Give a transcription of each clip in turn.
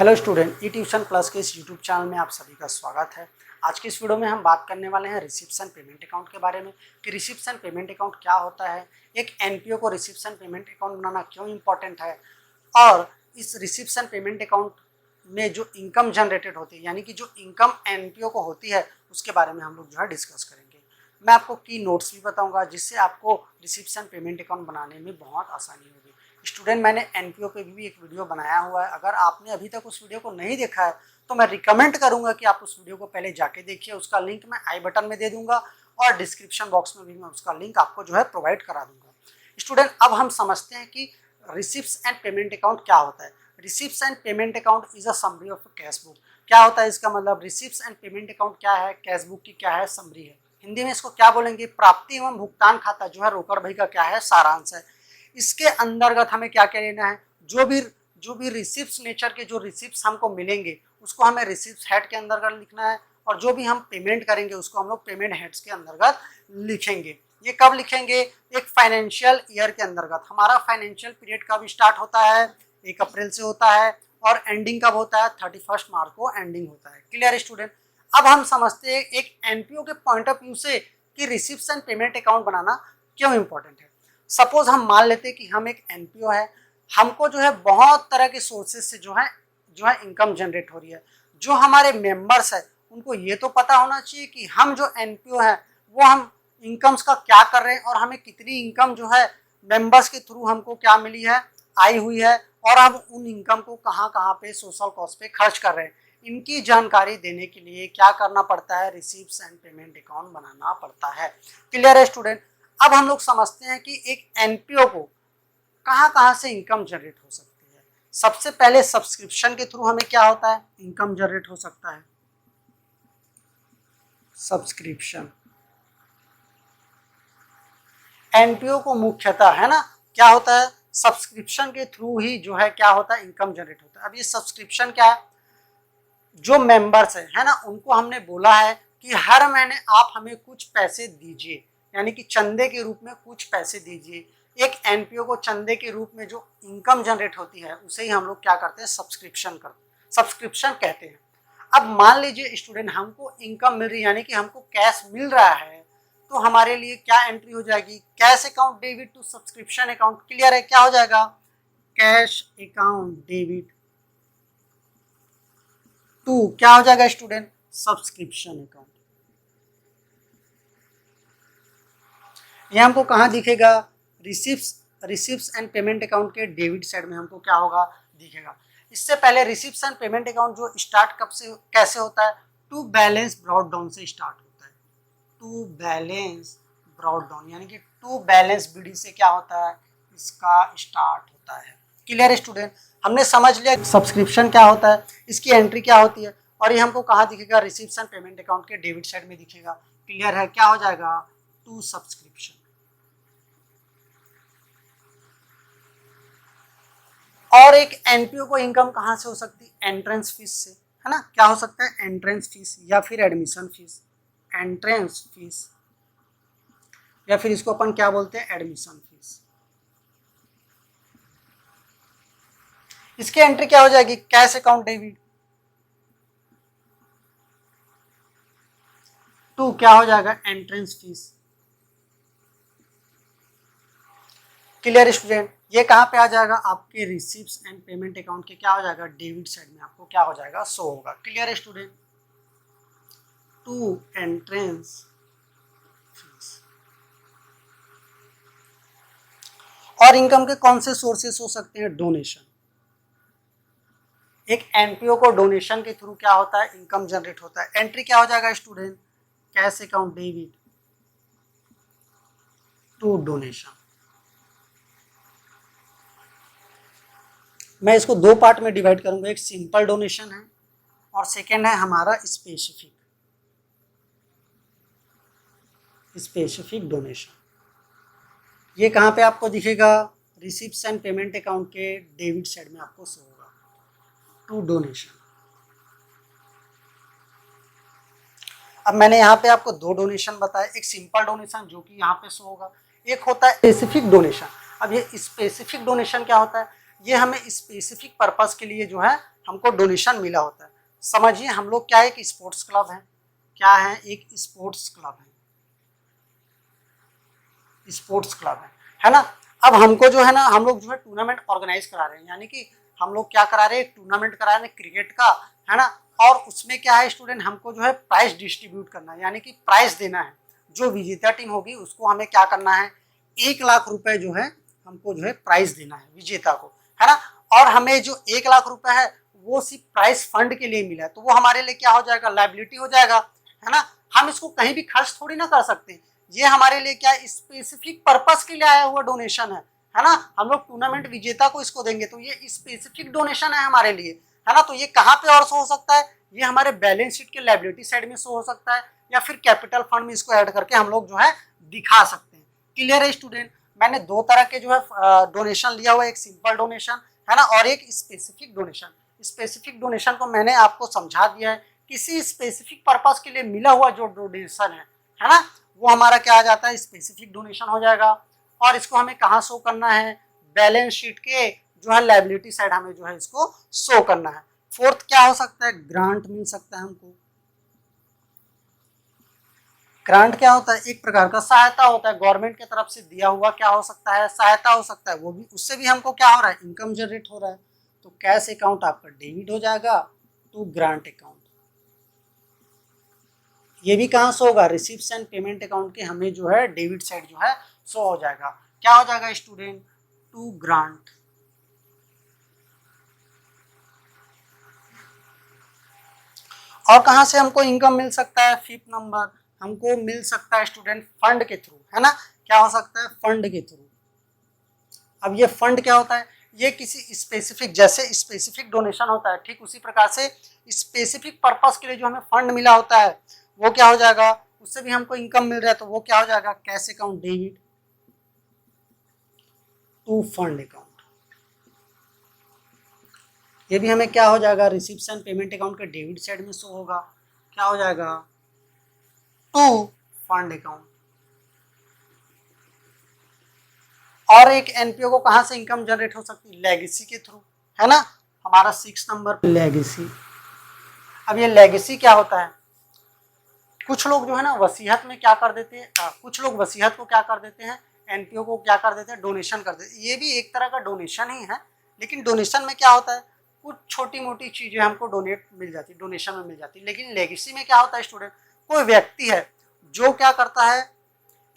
Hello student, ई tuition plus के इस YouTube channel में आप सभी का स्वागत है। आज की इस वीडियो में हम बात करने वाले हैं रिसिप्शन पेमेंट अकाउंट के बारे में कि रिसिप्शन पेमेंट अकाउंट क्या होता है, एक एनपीओ को रिसिप्शन पेमेंट अकाउंट बनाना क्यों इम्पोर्टेंट है और इस रिसिप्शन पेमेंट अकाउंट में जो इनकम जनरेटेड होती है यानी कि जो इनकम एनपीओ को होती है उसके बारे में हम लोग जो है डिस्कस करेंगे। मैं आपको की नोट्स भी बताऊँगा जिससे आपको रिसिप्शन पेमेंट अकाउंट बनाने में बहुत आसानी होगी। स्टूडेंट, मैंने एनपीओ पे भी एक वीडियो बनाया हुआ है, अगर आपने अभी तक उस वीडियो को नहीं देखा है तो मैं रिकमेंड करूंगा कि आप उस वीडियो को पहले जाके देखिए। उसका लिंक मैं आई बटन में दे दूंगा और डिस्क्रिप्शन बॉक्स में भी मैं उसका लिंक आपको जो है प्रोवाइड करा दूंगा। स्टूडेंट, अब हम समझते हैं कि रिसिप्ट्स एंड पेमेंट अकाउंट क्या होता है। Receipts and payment account is a summary of cash book. क्या होता है इसका मतलब? रिसिप्ट्स एंड पेमेंट अकाउंट क्या है, कैश बुक की क्या है, समरी है। हिंदी में इसको क्या बोलेंगे? प्राप्ति एवं भुगतान खाता जो है रोकड़ भाई का क्या है, सारांश है। इसके अंतर्गत हमें क्या क्या लेना है? जो भी रिसिप्ट्स नेचर के जो रिसिप्ट्स हमको मिलेंगे उसको हमें रिसिप्ट्स हेड के अंतर्गत लिखना है और जो भी हम पेमेंट करेंगे उसको हम लोग पेमेंट हेड्स के अंतर्गत लिखेंगे। ये कब लिखेंगे? एक फाइनेंशियल ईयर के अंतर्गत। हमारा फाइनेंशियल पीरियड कब स्टार्ट होता है? 1 अप्रैल से होता है और एंडिंग कब होता है? 31 मार्च को एंडिंग होता है। Clear student? अब हम समझते हैं एक एनपीओ के पॉइंट ऑफ व्यू से कि रिसिप्ट्स एंड पेमेंट अकाउंट बनाना क्यों इंपॉर्टेंट है। सपोज हम मान लेते हैं कि हम एक एनपीओ है, हमको जो है बहुत तरह के सोर्सेज से जो है इनकम जनरेट हो रही है। जो हमारे मेंबर्स है उनको ये तो पता होना चाहिए कि हम जो एनपीओ है वो हम इनकम्स का क्या कर रहे हैं और हमें कितनी इनकम जो है मेंबर्स के थ्रू हमको क्या मिली है, आई हुई है, और हम उन इनकम को कहाँ कहाँ पे सोशल कॉस्ट पे खर्च कर रहे हैं। इनकी जानकारी देने के लिए क्या करना पड़ता है? रिसीप्ट्स एंड पेमेंट अकाउंट बनाना पड़ता है। क्लियर है स्टूडेंट? अब हम लोग समझते हैं कि एक एनपीओ को कहाँ कहाँ से इनकम जनरेट हो सकती है। सबसे पहले सब्सक्रिप्शन के थ्रू हमें क्या होता है? इनकम जनरेट हो सकता है। सब्सक्रिप्शन एनपीओ को मुख्यतः है ना क्या होता है? सब्सक्रिप्शन के थ्रू ही जो है क्या होता है? इनकम जनरेट होता है। अब ये सब्सक्रिप्शन क्या है? जो मेंबर्स है ना उनको हमने बोला है कि हर महीने आप हमें कुछ पैसे दीजिए, यानी कि चंदे के रूप में कुछ पैसे दीजिए। एक एनपीओ को चंदे के रूप में जो इनकम जनरेट होती है उसे ही हम लोग क्या करते हैं? सब्सक्रिप्शन कहते हैं। अब मान लीजिए स्टूडेंट, हमको इनकम मिल रही है यानी कि हमको कैश मिल रहा है, तो हमारे लिए क्या एंट्री हो जाएगी? Cash account debit to subscription account. Clear है? क्या हो जाएगा? कैश अकाउंट डेबिट टू क्या हो जाएगा स्टूडेंट? Subscription account. ये हमको कहाँ दिखेगा? रिसिप्ट्स एंड पेमेंट अकाउंट के डेबिट साइड में हमको क्या होगा? दिखेगा। इससे पहले रिसिप्ट्स एंड पेमेंट अकाउंट जो स्टार्ट कब से कैसे होता है? टू बैलेंस ब्रॉड डाउन से स्टार्ट होता है। टू बैलेंस ब्रॉड डाउन यानी कि टू बैलेंस बीडी से क्या होता है? इसका स्टार्ट होता है। Clear student? हमने समझ लिया सब्सक्रिप्शन क्या होता है, इसकी एंट्री क्या होती है, और ये हमको कहाँ दिखेगा? रिसिप्ट्स एंड पेमेंट अकाउंट के डेबिट साइड में दिखेगा। क्लियर है? क्या हो जाएगा? To subscription. और एक एनपीओ को इनकम कहाँ से हो सकती है? एंट्रेंस फीस से, है ना। क्या हो सकता है? एंट्रेंस फीस या फिर एडमिशन फीस। एंट्रेंस फीस या फिर इसको अपन क्या बोलते हैं? Admission fees. इसकी एंट्री क्या हो जाएगी? कैश अकाउंट डेबिट टू क्या हो जाएगा? Entrance fees. Clear student? ये कहाँ पे आ जाएगा? आपके रिसिप्ट्स एंड पेमेंट अकाउंट के क्या हो जाएगा? डेबिट साइड में आपको क्या हो जाएगा? शो होगा। Clear student? To entrance fees. और इनकम के कौन से सोर्सेस हो सकते हैं? डोनेशन। एक एनपीओ को डोनेशन के थ्रू क्या होता है? इनकम जनरेट होता है। एंट्री क्या हो जाएगा student? Cash account debit to donation. मैं इसको दो पार्ट में डिवाइड करूंगा, एक सिंपल डोनेशन है और सेकेंड है हमारा स्पेसिफिक डोनेशन। ये कहाँ पे आपको दिखेगा? रिसिप्ट्स एंड पेमेंट अकाउंट के डेबिट साइड में आपको शो होगा। To donation. अब मैंने यहाँ पे आपको दो डोनेशन बताया, एक सिंपल डोनेशन जो कि यहाँ पे शो होगा, एक होता है स्पेसिफिक डोनेशन। अब ये स्पेसिफिक डोनेशन क्या होता है? ये हमें स्पेसिफिक पर्पस के लिए जो है हमको डोनेशन मिला होता है। समझिए हम लोग क्या है, एक स्पोर्ट्स क्लब है, क्या है, एक स्पोर्ट्स क्लब है, स्पोर्ट्स क्लब है ना। अब हमको जो है ना, हम लोग जो है टूर्नामेंट ऑर्गेनाइज करा रहे हैं, यानी कि हम लोग क्या करा रहे हैं, एक टूर्नामेंट करा रहे हैं क्रिकेट का, है ना। और उसमें क्या है स्टूडेंट, हमको जो है प्राइज डिस्ट्रीब्यूट करना है, यानी कि प्राइज देना है। जो विजेता टीम होगी उसको हमें क्या करना है, 1 लाख रुपए जो है हमको जो है प्राइज देना है विजेता को, है ना। और हमें जो 1 लाख रुपए है वो सिर्फ प्राइज फंड के लिए मिला है, तो वो हमारे लिए क्या हो जाएगा, लाइबिलिटी हो जाएगा, है ना। हम इसको कहीं भी खर्च थोड़ी ना कर सकते, ये हमारे लिए क्या स्पेसिफिक पर्पस के लिए आया हुआ डोनेशन है ना। हम लोग टूर्नामेंट विजेता को इसको देंगे तो ये स्पेसिफिक डोनेशन है हमारे लिए, है ना। तो ये कहाँ पे और शो हो सकता है, ये हमारे बैलेंस शीट के लायबिलिटी साइड में शो हो सकता है, या फिर कैपिटल फंड में इसको ऐड करके हम लोग जो है दिखा सकते हैं। क्लियर है स्टूडेंट। मैंने 2 तरह के जो है डोनेशन लिया हुआ है, एक सिंपल डोनेशन है ना, और एक स्पेसिफिक डोनेशन। स्पेसिफिक डोनेशन को मैंने आपको समझा दिया है, किसी स्पेसिफिक पर्पस के लिए मिला हुआ जो डोनेशन है ना, वो हमारा क्या आ जाता है, स्पेसिफिक डोनेशन हो जाएगा। और इसको हमें कहाँ शो करना है, बैलेंस शीट के जो है लायबिलिटी साइड हमें जो है इसको शो करना है। फोर्थ क्या हो सकता है, ग्रांट मिल सकता है हमको। ग्रांट क्या होता है, एक प्रकार का सहायता होता है, गवर्नमेंट की तरफ से दिया हुआ क्या हो सकता है, सहायता हो सकता है। वो भी, उससे भी हमको क्या हो रहा है, इनकम जनरेट हो रहा है। तो कैश अकाउंट आपका डेबिट हो जाएगा टू ग्रांट अकाउंट। ये भी कहाँ से होगा, रिसीप्ट्स एंड पेमेंट अकाउंट के हमें जो है डेबिट साइड जो है शो हो जाएगा। क्या हो जाएगा स्टूडेंट, टू ग्रांट। और कहाँ से हमको इनकम मिल सकता है, फिफ्थ नंबर, हमको मिल सकता है स्टूडेंट फंड के थ्रू, है ना। क्या हो सकता है, फंड के थ्रू। अब ये फंड क्या होता है, ये किसी स्पेसिफिक, जैसे स्पेसिफिक डोनेशन होता है ठीक उसी प्रकार से स्पेसिफिक पर्पस के लिए जो हमें फंड मिला होता है वो क्या हो जाएगा, उससे भी हमको इनकम मिल रहा है, तो वो क्या हो जाएगा, cash account debit to fund account. ये भी हमें क्या हो जाएगा, रिसीप्ट्स एंड पेमेंट अकाउंट के डेबिट साइड में शो होगा। क्या हो जाएगा, टू फंड अकाउंट। और एक एनपीओ को कहां से इनकम जनरेट हो सकती है, लेगेसी के थ्रू, है ना। हमारा 6 नंबर लेगेसी। अब ये लेगेसी क्या होता है, कुछ लोग जो है ना वसीयत में क्या कर देते हैं, कुछ लोग वसीयत को क्या कर देते हैं, एनपीओ को क्या कर देते हैं, डोनेशन कर देते हैं। ये भी एक तरह का डोनेशन ही है, लेकिन डोनेशन में क्या होता है, कुछ छोटी मोटी चीजें हमको डोनेट मिल जाती, डोनेशन में मिल जाती। लेकिन लेगेसी में क्या होता है स्टूडेंट, कोई व्यक्ति है जो क्या करता है,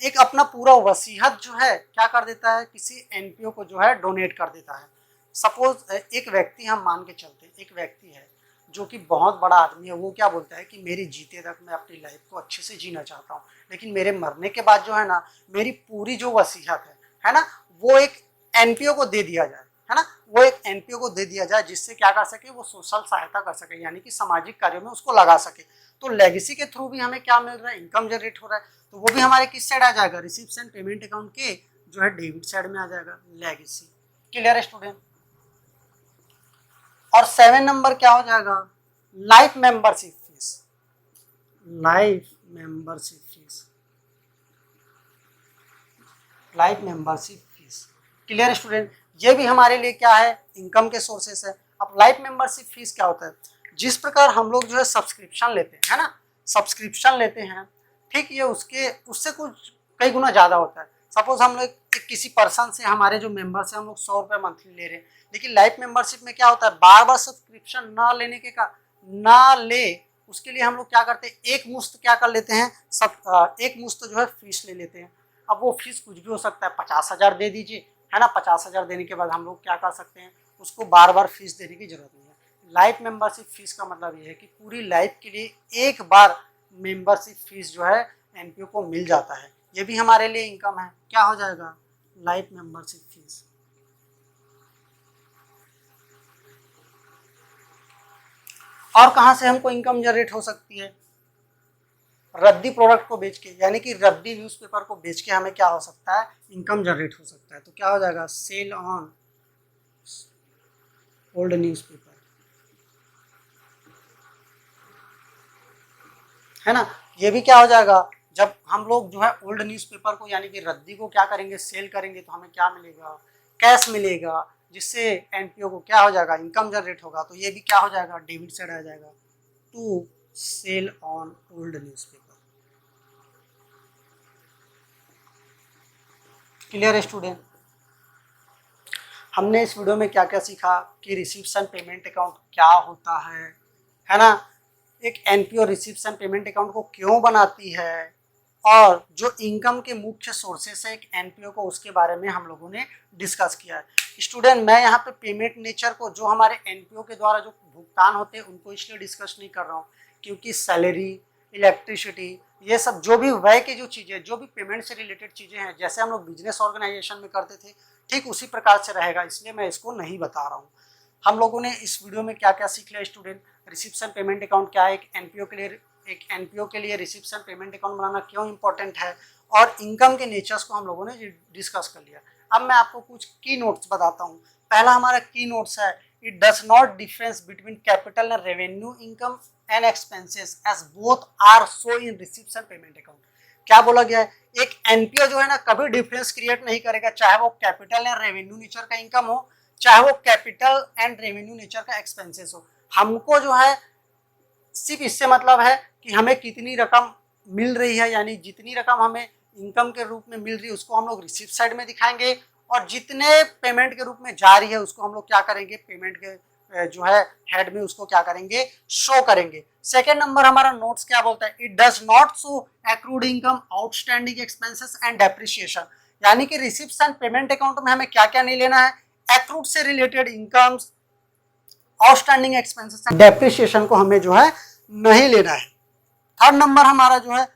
एक अपना पूरा वसीयत जो है क्या कर देता है, किसी एनपीओ को जो है डोनेट कर देता है। सपोज एक व्यक्ति, हम मान के चलते हैं, एक व्यक्ति है जो कि बहुत बड़ा आदमी है, वो क्या बोलता है कि मेरी जीते तक मैं अपनी लाइफ को अच्छे से जीना चाहता हूँ, लेकिन मेरे मरने के बाद जो है ना, मेरी पूरी जो वसीयत है ना, वो एक एनपीओ को दे दिया जाए, है ना। वो एक एनपीओ को दे दिया जाए, जिससे क्या कर सके, वो सोशल सहायता कर सके, यानी कि सामाजिक कार्यों में उसको लगा सके। तो लेगेसी के थ्रू भी हमें क्या मिल रहा है, इनकम जनरेट हो रहा है। तो वो भी हमारे किस साइड आ जाएगा, रिसीप्ट्स एंड पेमेंट अकाउंट के जो है डेबिट साइड में आ जाएगा, लेगेसी। क्लियर है स्टूडेंट। और 7 नंबर क्या हो जाएगा, life membership fees. Life membership fees, life membership fees. Clear student. ये भी हमारे लिए क्या है, इनकम के सोर्सेस है। अब लाइफ मेंबरशिप फीस क्या होता है, जिस प्रकार हम लोग जो है सब्सक्रिप्शन लेते हैं, है ना, सब्सक्रिप्शन लेते हैं, ठीक, ये उसके उससे कुछ कई गुना ज़्यादा होता है। सपोज हम लोग किसी पर्सन से, हमारे जो मेंबर्स हैं, हम लोग 100 रुपये मंथली ले रहे हैं, लेकिन लाइफ मेंबरशिप में क्या होता है, बार बार सब्सक्रिप्शन ना लेने के का ना ले, उसके लिए हम लोग क्या करते हैं, एक मुश्त क्या कर लेते हैं, सब एक मुश्त जो है फीस ले लेते हैं। अब वो फीस कुछ भी हो सकता है, 50,000 दे दीजिए, है ना। 50,000 देने के बाद हम लोग क्या कर सकते हैं, उसको बार बार फीस देने की जरूरत नहीं है। लाइफ मेंबरशिप फीस का मतलब ये है कि पूरी लाइफ के लिए एक बार मेंबरशिप फीस जो है एनपीओ को मिल जाता है। ये भी हमारे लिए इनकम है। क्या हो जाएगा, लाइफ मेंबरशिप फीस। और कहाँ से हमको इनकम जनरेट हो सकती है, रद्दी प्रोडक्ट को बेच के, यानी कि रद्दी न्यूज़पेपर को बेच के हमें क्या हो सकता है, इनकम जनरेट हो सकता है। तो क्या हो जाएगा, सेल ऑन ओल्ड न्यूज़पेपर, है ना। ये भी क्या हो जाएगा, जब हम लोग जो है ओल्ड न्यूज़पेपर को, यानी कि रद्दी को क्या करेंगे, सेल करेंगे, तो हमें क्या मिलेगा, कैश मिलेगा। जिससे एनपीओ को क्या हो जाएगा, इनकम जनरेट होगा, तो ये भी क्या हो जाएगा, डेबिट साइड आ जाएगा। To sale on old newspaper. Clear है स्टूडेंट? हमने इस वीडियो में क्या क्या सीखा कि रिसीप्शन पेमेंट अकाउंट क्या होता है ना, एक एनपीओ रिसीप्शन पेमेंट अकाउंट को क्यों बनाती है, और जो इनकम के मुख्य सोर्सेस है एक एनपीओ को, उसके बारे में हम लोगों ने डिस्कस किया है। स्टूडेंट, मैं यहाँ पे पेमेंट नेचर को, जो हमारे एनपीओ के द्वारा जो भुगतान होते हैं उनको इसलिए डिस्कस नहीं कर रहा हूँ क्योंकि सैलरी, इलेक्ट्रिसिटी, ये सब जो भी व्यय की जो चीज़ें, जो भी पेमेंट से रिलेटेड चीज़ें हैं, जैसे हम लोग बिजनेस ऑर्गेनाइजेशन में करते थे ठीक उसी प्रकार से रहेगा, इसलिए मैं इसको नहीं बता रहा हूँ। हम लोगों ने इस वीडियो में क्या क्या सीख लिया स्टूडेंट, रिसीप्शन पेमेंट अकाउंट क्या है, एक एनपीओ के लिए रिसीप्शन पेमेंट अकाउंट बनाना क्यों इंपॉर्टेंट है, और इनकम के नेचर्स को हम लोगों ने डिस्कस कर लिया। अब मैं आपको कुछ की नोट्स बताता हूँ। पहला हमारा की नोट्स है, it does not difference between capital and revenue income and expenses as both are so in reception payment account. क्या बोला गया है, एक एनपीओ जो है ना कभी डिफरेंस क्रिएट नहीं करेगा, चाहे वो कैपिटल एंड रेवेन्यू नेचर का इनकम हो, चाहे वो कैपिटल एंड रेवेन्यू नेचर का एक्सपेंसेस हो। हमको जो है सिर्फ इससे मतलब है कि हमें कितनी रकम मिल रही है, यानी जितनी रकम हमें इनकम के रूप में मिल रही है उसको हम लोग रिसीप्ट साइड में दिखाएंगे, और जितने पेमेंट के रूप में जा रही है उसको हम लोग क्या करेंगे, पेमेंट के जो है हेड में उसको क्या करेंगे, शो करेंगे। सेकेंड नंबर हमारा नोट्स क्या बोलता है, it does not show accrued income, outstanding expenses and depreciation. यानी कि रिसीप्ट एंड पेमेंट अकाउंट में हमें क्या क्या नहीं लेना है, एक्रूड से related incomes, outstanding expenses and depreciation को हमें जो है नहीं लेना है। थर्ड नंबर हमारा जो है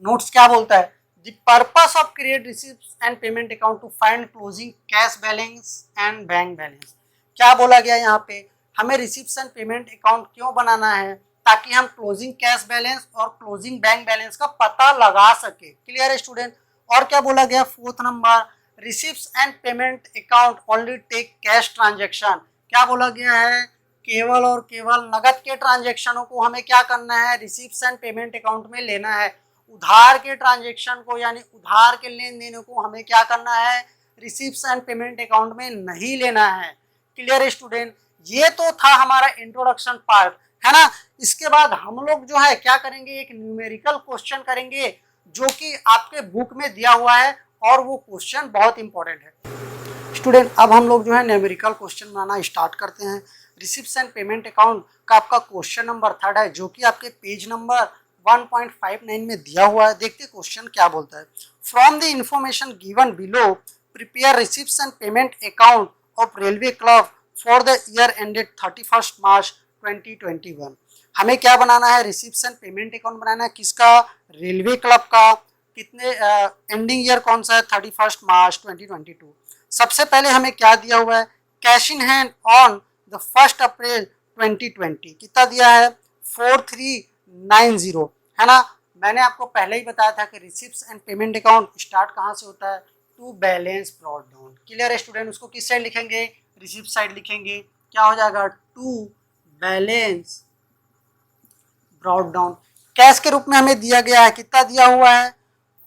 नोट्स क्या बोलता है, the purpose of create receipt and payment account to find closing cash balance and bank balance. क्या बोला गया यहाँ पे, हमें रिसीप्ट एंड पेमेंट अकाउंट क्यों बनाना है, ताकि हम क्लोजिंग कैश बैलेंस और क्लोजिंग बैंक बैलेंस का पता लगा सके। क्लियर है स्टूडेंट? और क्या बोला गया, fourth number, receipt and payment account only take cash transaction. क्या बोला गया है, केवल और केवल नगद के ट्रांजेक्शनों को हमें क्या करना है, रिसीप्ट एंड पेमेंट अकाउंट में लेना है। उधार के ट्रांजेक्शन को, यानी उधार के लेन देन को हमें क्या करना है, रिसीप्ट एंड पेमेंट अकाउंट में नहीं लेना है। Clear student? ये तो था हमारा इंट्रोडक्शन पार्ट, है ना। इसके बाद हम लोग जो है क्या करेंगे, एक न्यूमेरिकल क्वेश्चन करेंगे जो कि आपके बुक में दिया हुआ है, और वो क्वेश्चन बहुत इंपॉर्टेंट है स्टूडेंट। अब हम लोग जो है न्यूमेरिकल क्वेश्चन बनाना स्टार्ट करते हैं। रिसीप्ट एंड पेमेंट अकाउंट का आपका क्वेश्चन नंबर 3 है, जो कि आपके पेज नंबर 1.59 में दिया हुआ है। देखते क्वेश्चन क्या बोलता है। From the information given below, prepare receipt and payment account of railway club for the year ended 31 मार्च 2021। हमें क्या बनाना है, रिसीप्ट एंड पेमेंट अकाउंट बनाना है, किसका, रेलवे क्लब का। कितने एंडिंग ईयर कौन सा है, 31 मार्च 2022। सबसे पहले हमें क्या दिया हुआ है, cash in hand on the 1 अप्रैल 2020 कितना दिया है, 4390, है ना। मैंने आपको पहले ही बताया था कि receipt and payment account start कहाँ से होता है, to balance brought down. Clear है स्टूडेंट? उसको किस साइड लिखेंगे, रिसीप्ट साइड लिखेंगे। क्या हो जाएगा, to balance brought down. Cash के रूप में हमें दिया गया है, कितना दिया हुआ है,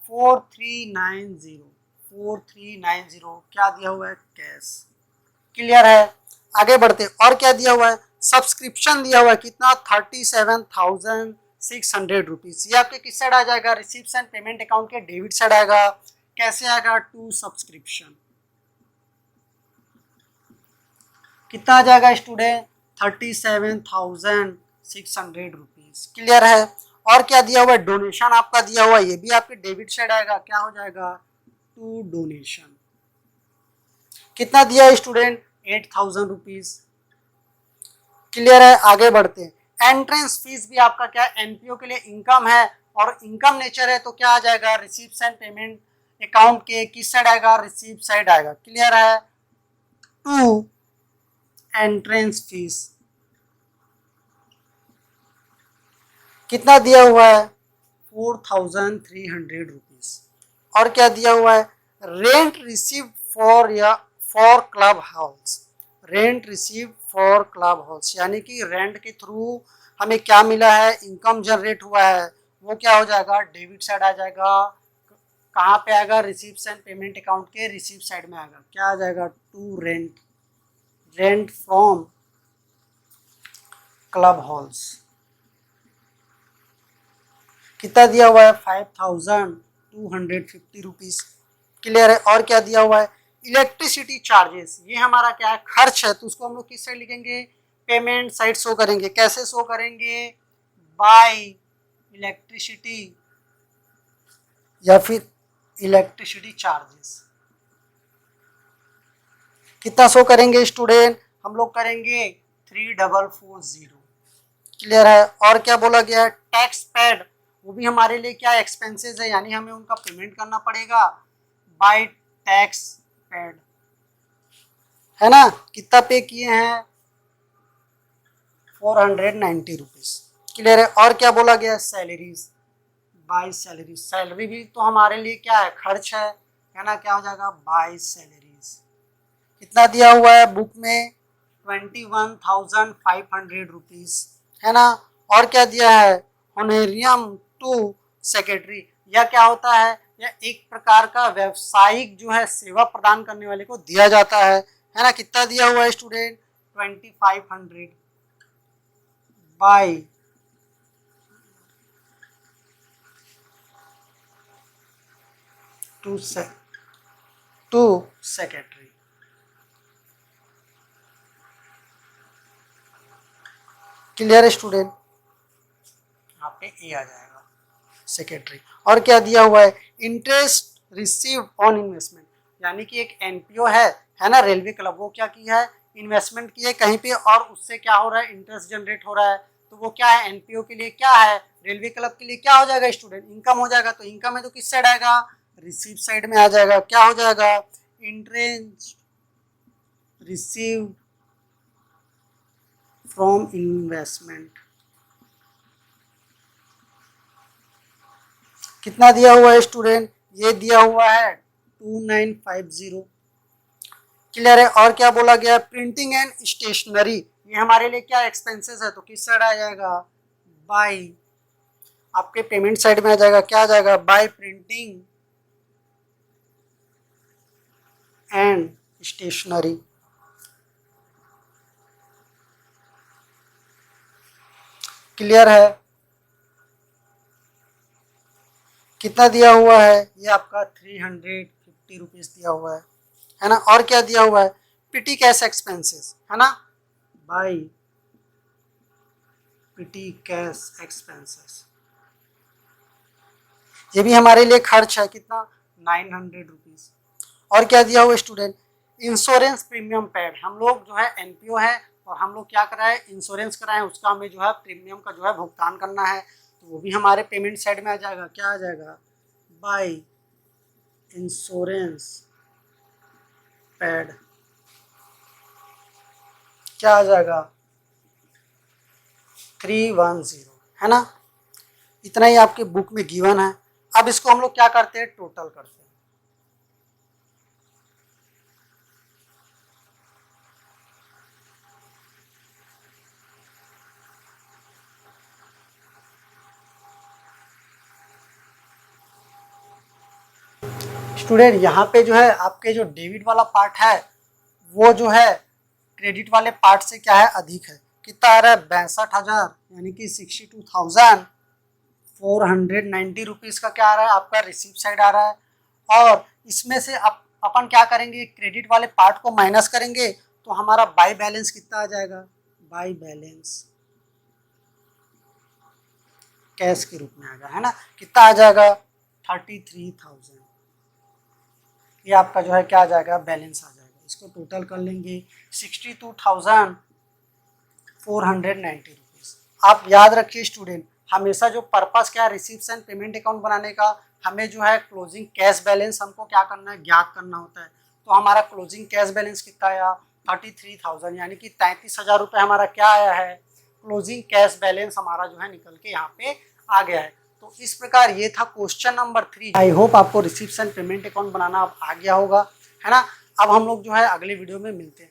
4390, 4390 क्या दिया हुआ है, कैश। क्लियर है? आगे बढ़ते, और क्या दिया हुआ है, सब्सक्रिप्शन दिया हुआ है, कितना, 37,600 रुपीज। ये आपके किस साइड आ जाएगा, रिसीप्ट एंड पेमेंट अकाउंट के डेबिट साइड आएगा। कैसे आएगा, टू सब्सक्रिप्शन। कितना आ जाएगा स्टूडेंट, 37,600 रुपीज। क्लियर है? और क्या दिया हुआ है, डोनेशन आपका दिया हुआ है, ये भी आपके डेबिट साइड आएगा। क्या हो जाएगा, टू डोनेशन। कितना दिया है स्टूडेंट, 8,000 रुपीज। क्लियर है? आगे बढ़ते हैं। एंट्रेंस फीस भी आपका क्या है, एनपीओ के लिए इनकम है, और इनकम नेचर है, तो क्या आ जाएगा, रिसीप्ट एंड पेमेंट अकाउंट के किस साइड आएगा, रिसीप्ट साइड आएगा। क्लियर है? टू एंट्रेंस फीस कितना दिया हुआ है, 4,300 रुपीज। और क्या दिया हुआ है, rent receive for club house, rent receive for club house, यानी कि रेंट के थ्रू हमें क्या मिला है, इनकम जनरेट हुआ है, वो क्या हो जाएगा, डेबिट साइड आ जाएगा। कहाँ पे आएगा, रिसीप्ट्स एंड पेमेंट अकाउंट के रिसीप्ट साइड में आएगा। क्या आ जाएगा, to rent, rent from club halls. कितना दिया हुआ है, 5250 रुपीज। क्लियर है। और क्या दिया हुआ है, इलेक्ट्रिसिटी चार्जेस, ये हमारा क्या है, खर्च है, तो उसको हम लोग किस साइड लिखेंगे, पेमेंट साइड शो करेंगे। कैसे शो करेंगे, बाय इलेक्ट्रिसिटी या फिर इलेक्ट्रिसिटी चार्जेस। कितना शो करेंगे स्टूडेंट, हम लोग करेंगे 3440। क्लियर है। और क्या बोला गया है, टैक्स पेड, वो भी हमारे लिए क्या एक्सपेंसेस है, यानी हमें उनका पेमेंट करना पड़ेगा बाय टैक्स पेड, है ना। कितना पे किए हैं, 490 रुपीज। क्लियर है। और क्या बोला गया, सैलरीज, बाय सैलरी, सैलरी भी तो हमारे लिए क्या है, खर्च है ना। क्या हो जाएगा, बाय सैलरीज। कितना दिया हुआ है बुक में, 21,500 रुपीज, है ना। और क्या दिया है, ऑनरेरियम टू सेक्रेटरी, यह क्या होता है, यह एक प्रकार का व्यवसायिक जो है सेवा प्रदान करने वाले को दिया जाता है ना। कितना दिया हुआ है student, 2500 by two secretary. Clear है स्टूडेंट, यहाँ पे ए आ जाएगा सेक्रेटरी। और क्या दिया हुआ है, इंटरेस्ट रिसीव ऑन इन्वेस्टमेंट, यानी कि एक एनपीओ है ना, रेलवे क्लब, वो क्या किया है, इन्वेस्टमेंट की है कहीं पे और उससे क्या हो रहा है, इंटरेस्ट जनरेट हो रहा है। तो वो क्या है, एनपीओ के लिए क्या है, रेलवे क्लब के लिए क्या हो जाएगा स्टूडेंट, इनकम हो जाएगा। तो इनकम है तो किस साइड आएगा, रिसीव साइड में आ जाएगा। क्या हो जाएगा, इंटरेस्ट रिसीव फ्रॉम इन्वेस्टमेंट। कितना दिया हुआ है स्टूडेंट, ये दिया हुआ है 2950। क्लियर है। और क्या बोला गया, प्रिंटिंग एंड स्टेशनरी, ये हमारे लिए क्या एक्सपेंसेस है, तो किस साइड आ जाएगा, बाय, आपके पेमेंट साइड में आ जाएगा। क्या आ जाएगा, by printing and stationery. Clear है। कितना दिया हुआ है, ये आपका 350 रुपीज दिया हुआ है ना। और क्या दिया हुआ है, पिटी कैश एक्सपेंसेस, है ना, बाय पिटी कैश एक्सपेंसेस, ये भी हमारे लिए खर्च है। कितना, 900 रुपीज। और क्या दिया हुआ स्टूडेंट, इंश्योरेंस प्रीमियम पेड, हम लोग जो है एनपीओ है और हम लोग क्या कराए, इंश्योरेंस कराए, उसका हमें जो है प्रीमियम का जो है भुगतान करना है, तो वो भी हमारे पेमेंट साइड में आ जाएगा। क्या आ जाएगा, बाय इंश्योरेंस पेड। क्या आ जाएगा, 310, है ना। इतना ही आपके बुक में गिवन है। अब इसको हम लोग क्या करते हैं, टोटल करते हैं। स्टूडेंट यहाँ पे जो है आपके जो डेबिट वाला पार्ट है वो जो है क्रेडिट वाले पार्ट से क्या है, अधिक है। कितना आ रहा है, 62,000, यानी कि 62,490 रुपीज़ का क्या आ रहा है, आपका रिसीव साइड आ रहा है। और इसमें से अपन क्या करेंगे, क्रेडिट वाले पार्ट को माइनस करेंगे तो हमारा बाय बैलेंस कितना आ जाएगा, बाय बैलेंस कैश के रूप में आएगा, है ना। कितना आ जाएगा, 33,000। ये आपका जो है क्या आ जाएगा, बैलेंस आ जाएगा। इसको टोटल कर लेंगे, 62,490 रुपीज़। आप याद रखिए स्टूडेंट, हमेशा जो पर्पस क्या है रिसीप्ट्स एंड पेमेंट अकाउंट बनाने का, हमें जो है क्लोजिंग कैश बैलेंस हमको क्या करना है, ज्ञात करना होता है। तो हमारा क्लोजिंग कैश बैलेंस कितना आया, 33,000, यानी कि 33,000 रुपये हमारा क्या आया है, क्लोजिंग कैश बैलेंस हमारा जो है निकल के यहाँ पे आ गया है। तो इस प्रकार ये था क्वेश्चन नंबर 3। आई होप आपको रिसीप्ट्स एंड पेमेंट अकाउंट बनाना अब आ गया होगा, है ना। अब हम लोग जो है अगले वीडियो में मिलते हैं।